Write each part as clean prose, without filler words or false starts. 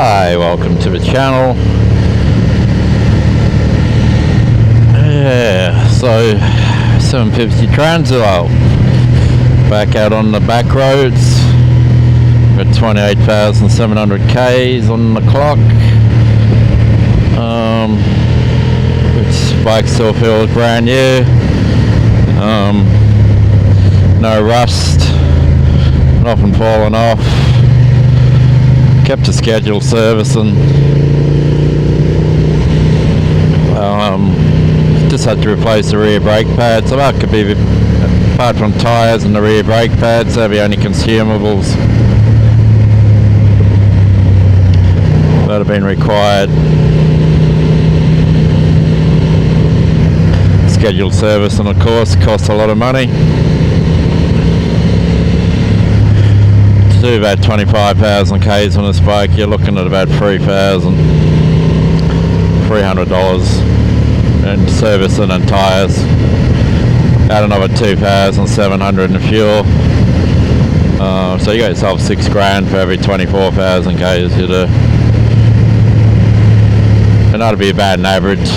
Hi, welcome to the channel. Yeah, so 750 Transalp, back out on the back roads. Got 28,700 Ks on the clock. Which bike still feels brand new. No rust, nothing falling off. Kept a scheduled service and just had to replace the rear brake pads. So that could be, apart from tyres and the rear brake pads, they're the only consumables that have been required. Scheduled service and of course costs a lot of money. To do about 25,000 Ks on this bike, you're looking at about $3,300 in servicing and tyres. Add another 2,700 in fuel. So you got yourself $6,000 for every 24,000 Ks you do. And that'll be about an average.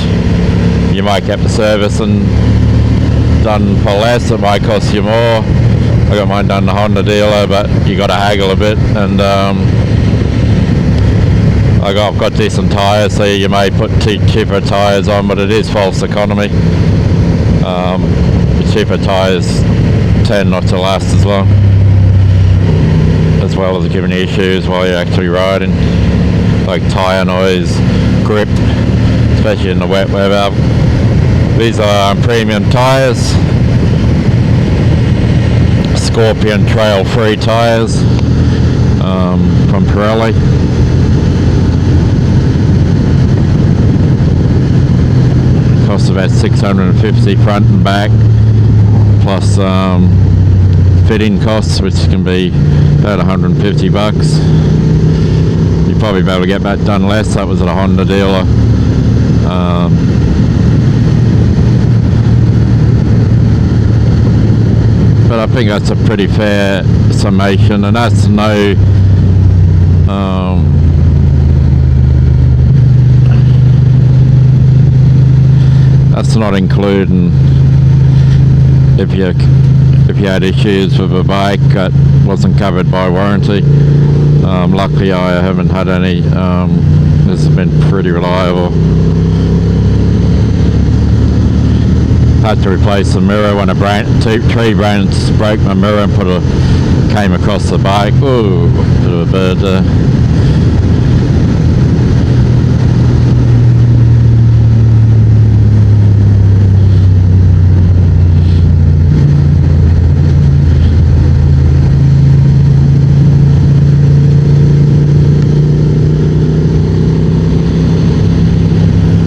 You might get the service and done for less, it might cost you more. I got mine done the Honda dealer, but you got to haggle a bit. And I've got decent tyres, so you may put cheaper tyres on, but it is false economy. The cheaper tyres tend not to last as long as giving you issues while you're actually riding, like tyre noise, grip, especially in the wet weather. These are premium tyres, Scorpion Trail Free tyres from Pirelli. Costs about $650 front and back, plus fitting costs, which can be about $150. You'd probably be able to get that done less. That was at a Honda dealer. But I think that's a pretty fair summation, and that's no that's not including if you had issues with a bike that wasn't covered by warranty. Luckily I haven't had any. This has been pretty reliable. Had to replace the mirror when a tree branch broke my mirror and came across the bike. Ooh, bit of a bird there.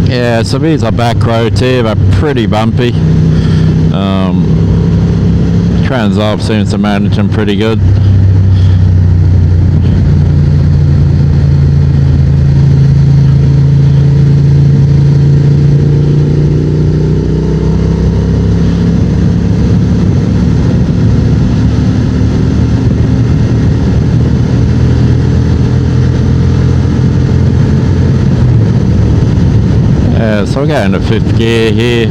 Yeah, so these are back roads here, they're pretty bumpy. Transalp seems to manage them pretty good. So we're going to fifth gear here.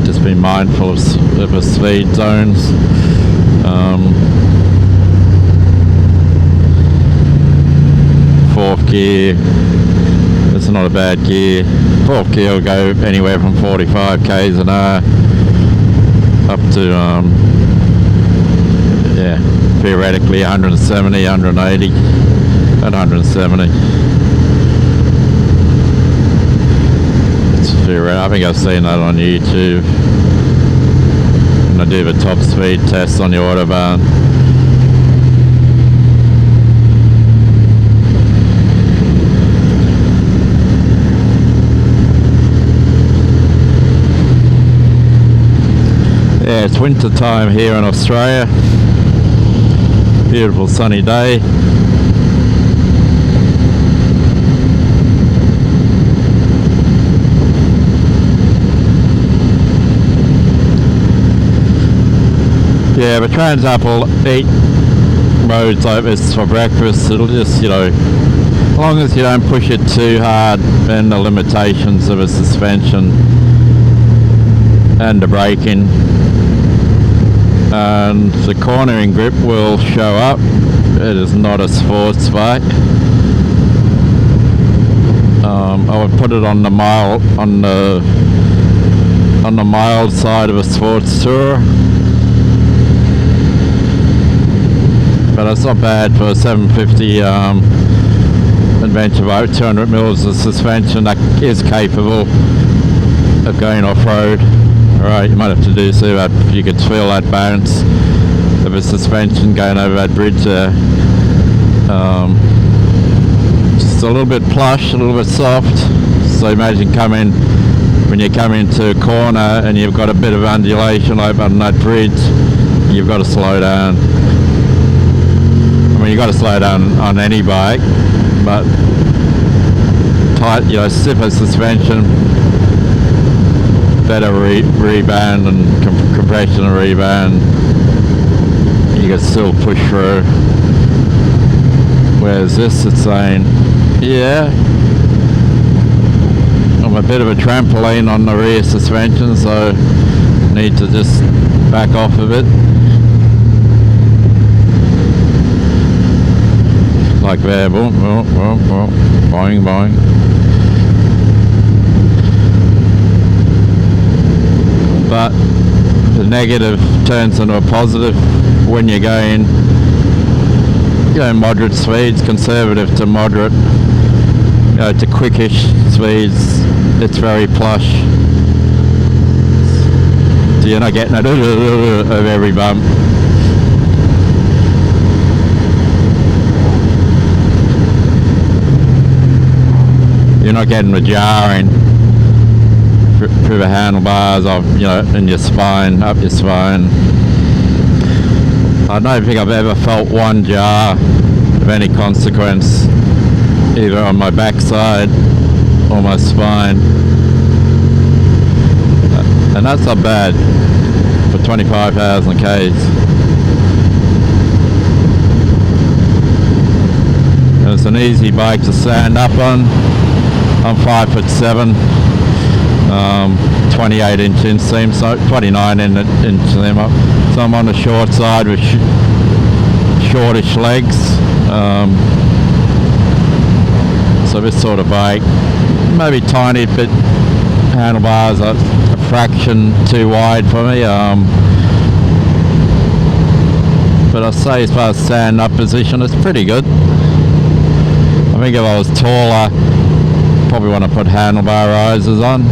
Just be mindful of the speed zones. Fourth gear, it's not a bad gear. Fourth gear will go anywhere from 45 Ks an hour up to yeah, theoretically 170, 180, at 170. It's theoretical. I think I've seen that on YouTube when I do the top speed test on the Autobahn. Yeah, it's winter time here in Australia. Beautiful sunny day. Yeah, but Transalp will eat roads like this for breakfast. It'll just, as long as you don't push it too hard, and the limitations of a suspension and the braking, and the cornering grip will show up. It is not a sports bike. I would put it on the mild side of a sports tourer, but it's not bad for a 750 adventure bike. 200 mils of suspension that is capable of going off-road. Alright, you might have to do so that you could feel that bounce of a suspension going over that bridge there. Just a little bit plush, a little bit soft. So imagine when you come into a corner and you've got a bit of undulation like on that bridge, you've got to slow down. I mean, you've got to slow down on any bike, but tight, stiffer suspension, better rebound and compression and rebound, you can still push through. Whereas this, it's saying, yeah, I'm a bit of a trampoline on the rear suspension, so need to just back off a bit. Like there, boom, boom, boom, boom, boing, boing. But the negative turns into a positive when you're going, moderate speeds, conservative to moderate, to quickish speeds. It's very plush. So you're not getting it of every bump. You're not getting the jarring through the handlebars in your spine, up your spine. I don't think I've ever felt one jar of any consequence, either on my backside or my spine. And that's not bad for 25,000 Ks. And it's an easy bike to stand up on. I'm 5'7", 28-inch inseam, so 29-inch inseam. So I'm on the short side with shortish legs. So this sort of bike, maybe tiny bit handlebars are a fraction too wide for me. But I'd say as far as stand up position, it's pretty good. I think if I was taller, probably want to put handlebar risers on.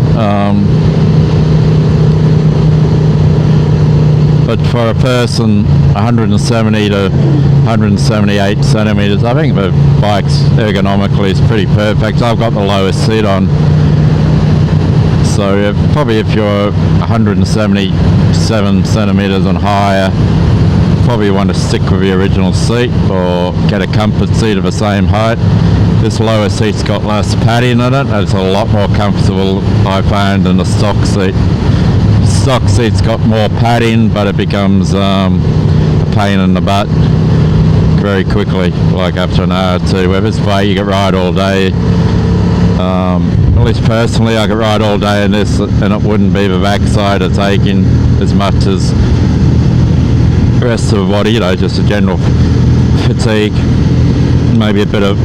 But for a person 170 to 178 centimeters, I think the bike's ergonomically is pretty perfect. I've got the lowest seat on, so probably if you're 177 centimeters and higher, probably want to stick with the original seat or get a comfort seat of the same height. This lower seat's got less padding in it. It's a lot more comfortable, I found, than the stock seat. Stock seat's got more padding, but it becomes a pain in the butt very quickly, like after an hour or two. Where this bike you could ride all day. At least personally, I could ride all day in this, and it wouldn't be the backside of taking as much as the rest of the body. Just a general fatigue, maybe a bit of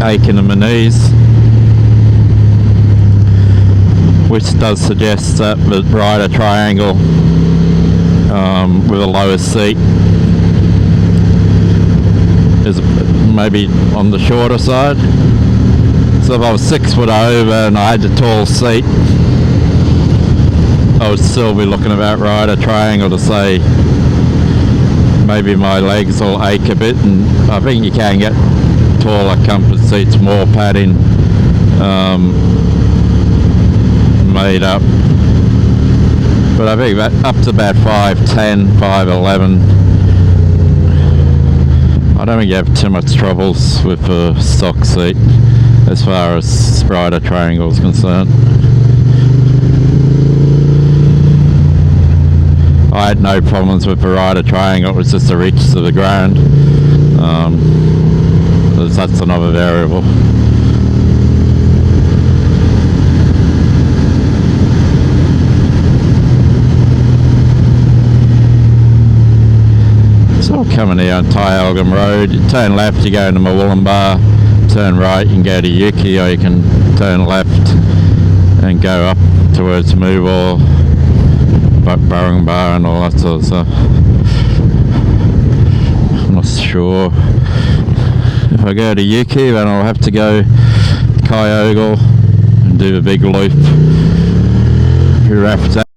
aching in my knees, which does suggest that the rider triangle with a lower seat is maybe on the shorter side. So if I was 6 foot over and I had the tall seat, I would still be looking at that rider triangle to say maybe my legs will ache a bit, and I think you can get taller comfort seats, more padding made up. But I think that up to about 5'10", 5'11", I don't think you have too much troubles with a stock seat as far as rider triangle is concerned. I had no problems with the rider triangle. It was just the reaches of the ground. That's another variable. So coming here on Tyalgum Road, you turn left, you go into Mawulambar, turn right, you can go to Yuki, or you can turn left and go up towards Moobor, Burrungar and all that sort of stuff. I'm not sure. If I go to Yuki, then I'll have to go Kyogle and do a big loop through Rapids.